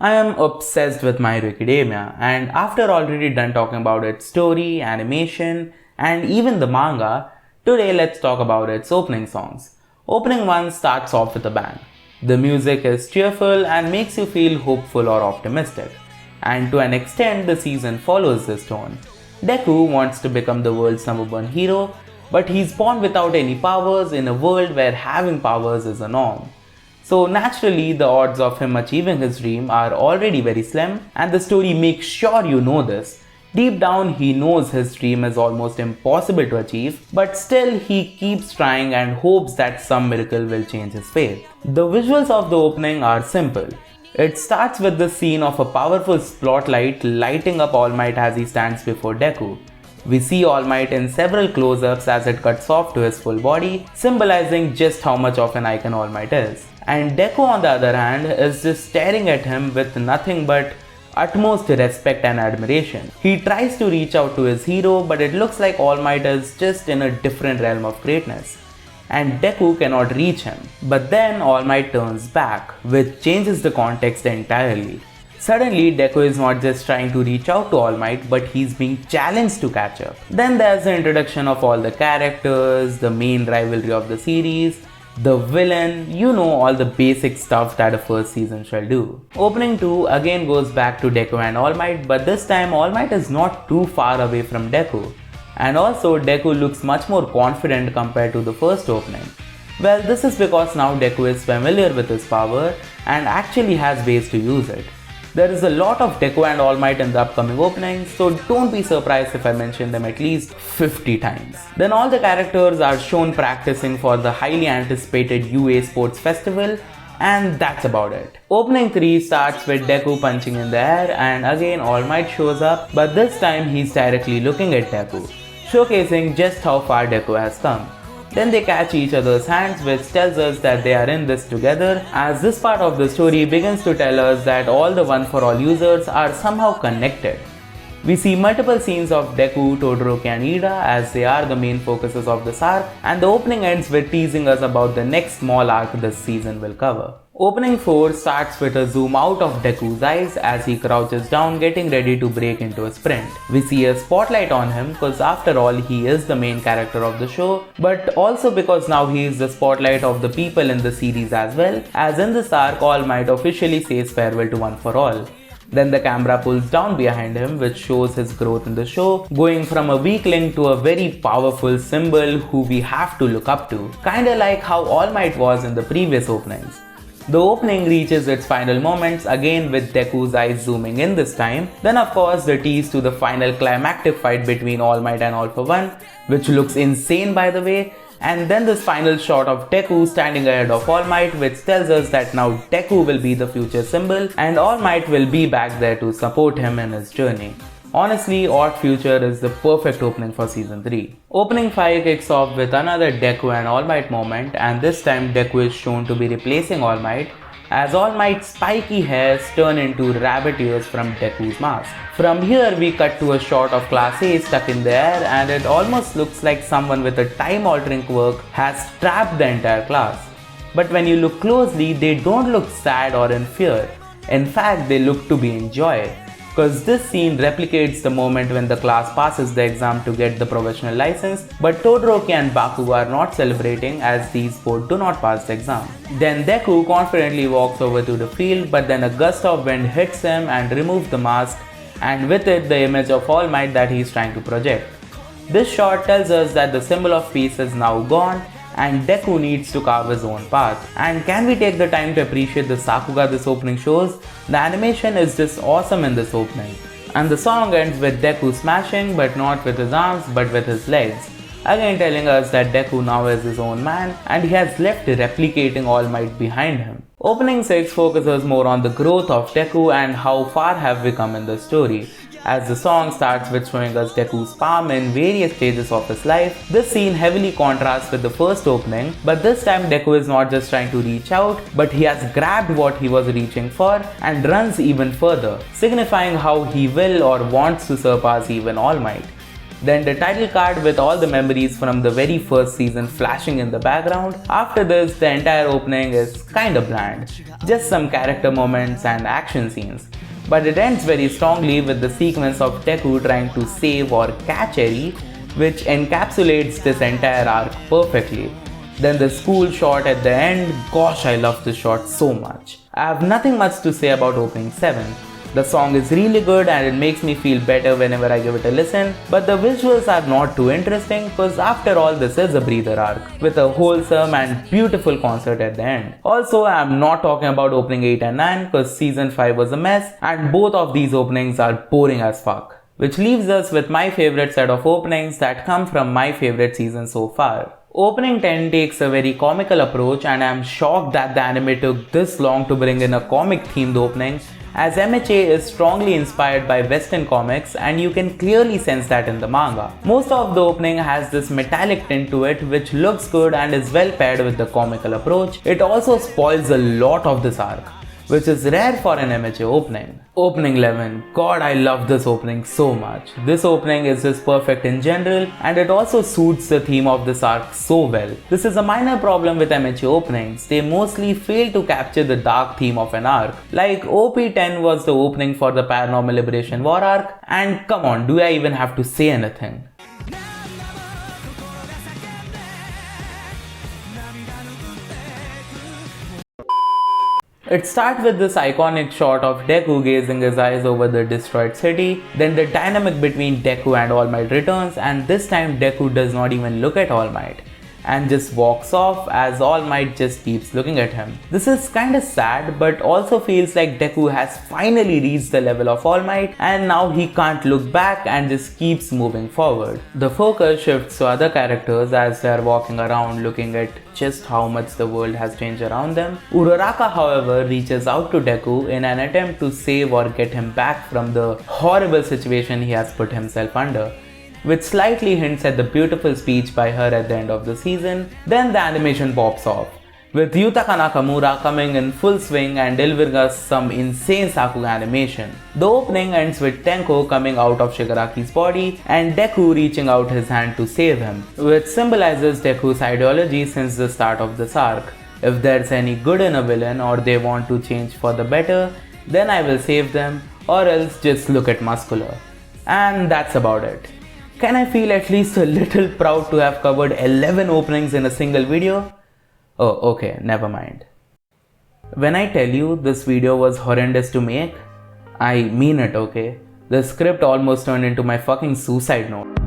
I am obsessed with My Hero Academia, and after already done talking about its story, animation, and even the manga, today let's talk about its opening songs. Opening 1 starts off with a bang. The music is cheerful and makes you feel hopeful or optimistic. And to an extent, the season follows this tone. Deku wants to become the world's number one hero, but he's born without any powers in a world where having powers is a norm. So naturally, the odds of him achieving his dream are already very slim, and the story makes sure you know this. Deep down, he knows his dream is almost impossible to achieve, but still he keeps trying and hopes that some miracle will change his fate. The visuals of the opening are simple. It starts with the scene of a powerful spotlight lighting up All Might as he stands before Deku. We see All Might in several close-ups as it cuts off to his full body, symbolizing just how much of an icon All Might is. And Deku, on the other hand, is just staring at him with nothing but utmost respect and admiration. He tries to reach out to his hero, but it looks like All Might is just in a different realm of greatness, and Deku cannot reach him. But then All Might turns back, which changes the context entirely. Suddenly, Deku is not just trying to reach out to All Might, but he's being challenged to catch up. Then there's the introduction of all the characters, the main rivalry of the series, the villain, all the basic stuff that a first season shall do. Opening 2 again goes back to Deku and All Might, but this time All Might is not too far away from Deku. And also Deku looks much more confident compared to the first opening. Well, this is because now Deku is familiar with his power and actually has ways to use it. There is a lot of Deku and All Might in the upcoming openings, so don't be surprised if I mention them at least 50 times. Then all the characters are shown practicing for the highly anticipated UA Sports Festival, and that's about it. Opening 3 starts with Deku punching in the air, and again All Might shows up, but this time he's directly looking at Deku, showcasing just how far Deku has come. Then they catch each other's hands, which tells us that they are in this together, as this part of the story begins to tell us that all the One For All users are somehow connected. We see multiple scenes of Deku, Todoroki and Ida as they are the main focuses of this arc, and the opening ends with teasing us about the next small arc this season will cover. Opening 4 starts with a zoom out of Deku's eyes as he crouches down getting ready to break into a sprint. We see a spotlight on him because after all he is the main character of the show, but also because now he is the spotlight of the people in the series as well, as in this arc All Might officially says farewell to One For All. Then the camera pulls down behind him, which shows his growth in the show, going from a weakling to a very powerful symbol who we have to look up to, kinda like how All Might was in the previous openings. The opening reaches its final moments again with Deku's eyes zooming in this time. Then of course the tease to the final climactic fight between All Might and All For One, which looks insane by the way. And then this final shot of Deku standing ahead of All Might, which tells us that now Deku will be the future symbol and All Might will be back there to support him in his journey. Honestly, Odd Future is the perfect opening for Season 3. Opening 5 kicks off with another Deku and All Might moment, and this time Deku is shown to be replacing All Might as All Might's spiky hairs turn into rabbit ears from Deku's mask. From here we cut to a shot of Class A stuck in the air, and it almost looks like someone with a time-altering quirk has trapped the entire class. But when you look closely, they don't look sad or in fear. In fact, they look to be in joy. Because this scene replicates the moment when the class passes the exam to get the professional license, but Todoroki and Bakugo are not celebrating as these both do not pass the exam. Then Deku confidently walks over to the field, but then a gust of wind hits him and removes the mask, and with it the image of All Might that he is trying to project. This shot tells us that the symbol of peace is now gone and Deku needs to carve his own path. And can we take the time to appreciate the Sakuga this opening shows? The animation is just awesome in this opening. And the song ends with Deku smashing, but not with his arms but with his legs. Again telling us that Deku now is his own man and he has left replicating All Might behind him. Opening 6 focuses more on the growth of Deku and how far have we come in the story. As the song starts with showing us Deku's palm in various stages of his life, this scene heavily contrasts with the first opening, but this time Deku is not just trying to reach out, but he has grabbed what he was reaching for and runs even further, signifying how he will or wants to surpass even All Might. Then the title card with all the memories from the very first season flashing in the background. After this, the entire opening is kinda bland, just some character moments and action scenes. But it ends very strongly with the sequence of Deku trying to save or catch Eri, which encapsulates this entire arc perfectly. Then the school shot at the end, gosh, I love this shot so much. I have nothing much to say about opening 7. The song is really good and it makes me feel better whenever I give it a listen, but the visuals are not too interesting because after all this is a breather arc with a wholesome and beautiful concert at the end. Also, I am not talking about opening 8 and 9 because season 5 was a mess and both of these openings are boring as fuck. Which leaves us with my favorite set of openings that come from my favorite season so far. Opening 10 takes a very comical approach and I am shocked that the anime took this long to bring in a comic themed opening, as MHA is strongly inspired by Western comics and you can clearly sense that in the manga. Most of the opening has this metallic tint to it which looks good and is well paired with the comical approach. It also spoils a lot of this arc, which is rare for an MHA opening. Opening 11. God, I love this opening so much. This opening is just perfect in general and it also suits the theme of this arc so well. This is a minor problem with MHA openings. They mostly fail to capture the dark theme of an arc. Like OP10 was the opening for the Paranormal Liberation War arc, and come on, do I even have to say anything? It starts with this iconic shot of Deku gazing his eyes over the destroyed city. Then the dynamic between Deku and All Might returns, and this time Deku does not even look at All Might and just walks off as All Might just keeps looking at him. This is kinda sad but also feels like Deku has finally reached the level of All Might and now he can't look back and just keeps moving forward. The focus shifts to other characters as they are walking around looking at just how much the world has changed around them. Uraraka, however, reaches out to Deku in an attempt to save or get him back from the horrible situation he has put himself under, which slightly hints at the beautiful speech by her at the end of the season. Then the animation pops off, with Yutaka Nakamura coming in full swing and delivering us some insane Sakuga animation. The opening ends with Tenko coming out of Shigaraki's body and Deku reaching out his hand to save him, which symbolizes Deku's ideology since the start of this arc. If there's any good in a villain or they want to change for the better, then I will save them, or else just look at Muscular. And that's about it. Can I feel at least a little proud to have covered 11 openings in a single video? Oh, okay, never mind. When I tell you this video was horrendous to make, I mean it, okay? The script almost turned into my fucking suicide note.